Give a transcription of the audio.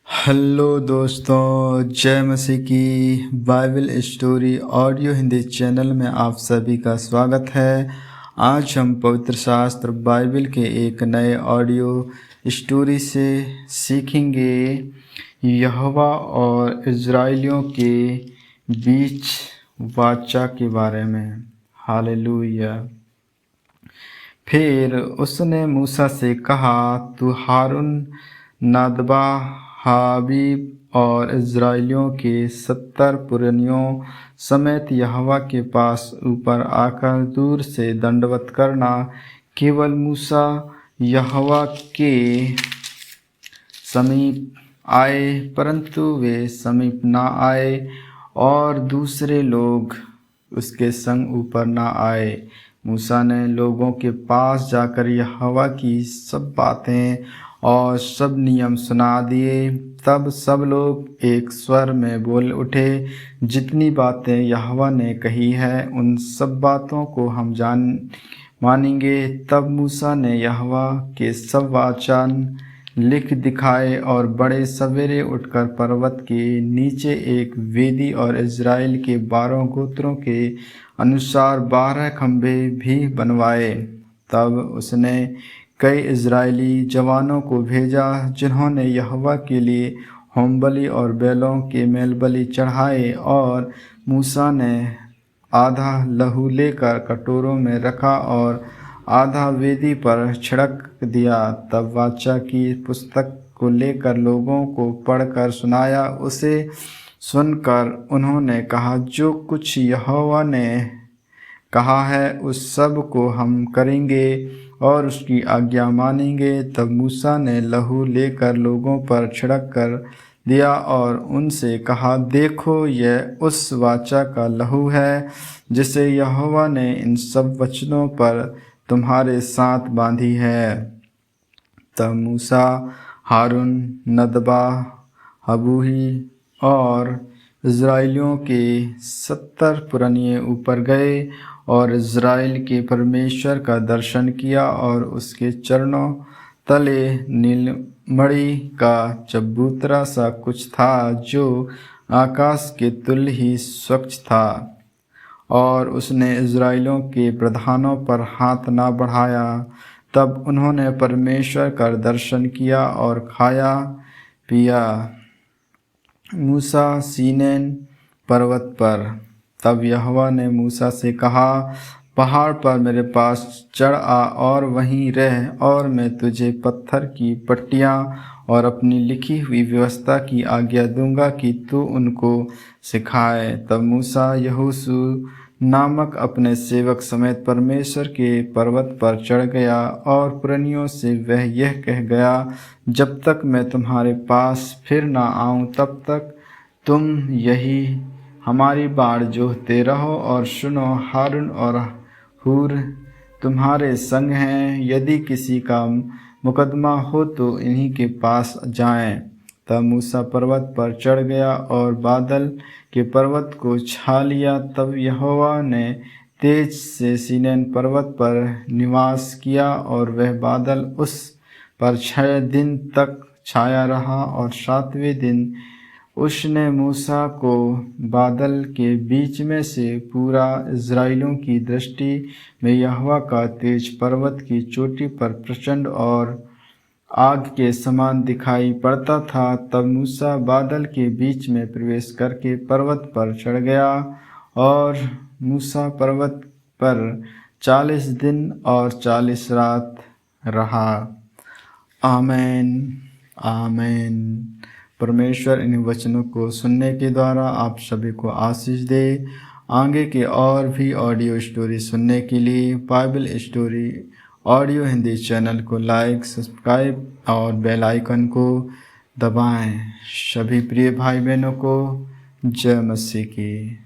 Hello दोस्तों, जय मसीह की। Bible story audio Hindi channel में आप सभी का स्वागत है। आज हम पवित्र शास्त्र बाइबल के एक नए ऑडियो स्टोरी से सीखेंगे यहोवा और इज़राइलियों के बीच वाचा के बारे में। हालेलुया। फिर उसने मूसा से कहा, तू हारून, नादबा, हाबीब और इज़राइलियों के 70 पुरनियों समेत यहोवा के पास ऊपर आकर दूर से दंडवत करना। केवल मूसा यहोवा के समीप आए, परंतु वे समीप न आए और दूसरे लोग उसके संग ऊपर न आए। मूसा ने लोगों के पास जाकर यहोवा की सब बातें और सब नियम सुना दिए। तब सब लोग एक स्वर में बोल उठे, जितनी बातें यहोवा ने कही है उन सब बातों को हम मानेंगे। तब मूसा ने यहोवा के सब वचन लिख दिखाए और बड़े सवेरे उठकर पर्वत के नीचे एक वेदी और इज़राइल के 12 गोत्रों के अनुसार 12 खंभे भी बनवाए। तब उसने कई इज़राइली जवानों को भेजा, जिन्होंने यहोवा के लिए होमबलि और बैलों के मेलबलि चढ़ाए। और मूसा ने आधा लहू लेकर कटोरों में रखा और आधा वेदी पर छिड़क दिया। तब वाचा की पुस्तक को लेकर लोगों को पढ़कर सुनाया। उसे सुनकर उन्होंने कहा, जो कुछ यहोवा ने कहा है उस सब को हम करेंगे और उसकी आज्ञा मानेंगे। तब मूसा ने लहू लेकर लोगों पर छिड़क कर दिया और उनसे कहा, देखो, यह उस वाचा का लहू है जिसे यहोवा ने इन सब वचनों पर तुम्हारे साथ बांधी है। तब मूसा, हारून, नदबा, हबूही और इज़राइलियों के 70 पुरनिये ऊपर गए और इज़राइल के परमेश्वर का दर्शन किया और उसके चरणों तले नीलमणि का चबूतरा सा कुछ था, जो आकाश के तुल्य ही स्वच्छ था। और उसने इज़राइलियों के प्रधानों पर हाथ न बढ़ाया। तब उन्होंने परमेश्वर का दर्शन किया और खाया पिया। मूसा सीनै पर्वत पर। तब यहोवा ने मूसा से कहा, पहाड़ पर मेरे पास चढ़ आ और वहीं रह, और मैं तुझे पत्थर की पट्टियाँ और अपनी लिखी हुई व्यवस्था की आज्ञा दूंगा कि तू उनको सिखाए। तब मूसा यहोशू नामक अपने सेवक समेत परमेश्वर के पर्वत पर चढ़ गया और पुरनियों से वह यह कह गया, जब तक मैं तुम्हारे पास फिर न आऊँ तब तक तुम यही हमारी बाड़ जोहते रहो। और सुनो, हारून और हूर तुम्हारे संग हैं, यदि किसी का मुकदमा हो तो इन्हीं के पास जाएं। तब मूसा पर्वत पर चढ़ गया और बादल के पर्वत को छा लिया। तब यहोवा ने तेज से सीनै पर्वत पर निवास किया और वह बादल उस पर 6 दिन तक छाया रहा। और 7वें दिन उसने मूसा को बादल के बीच में से पूरा इज़राइलियों की दृष्टि में यहोवा का तेज पर्वत की चोटी पर प्रचंड और आग के समान दिखाई पड़ता था। तब मूसा बादल के बीच में प्रवेश करके पर्वत पर चढ़ गया और मूसा पर्वत पर 40 दिन और 40 रात रहा। आमीन, आमीन। परमेश्वर इन वचनों को सुनने के द्वारा आप सभी को आशीष दे। आगे के और भी ऑडियो स्टोरी सुनने के लिए Bible story audio Hindi channel को लाइक, सब्सक्राइब और बेल आइकन को दबाएं। सभी प्रिय भाई बहनों को जय मसीह की।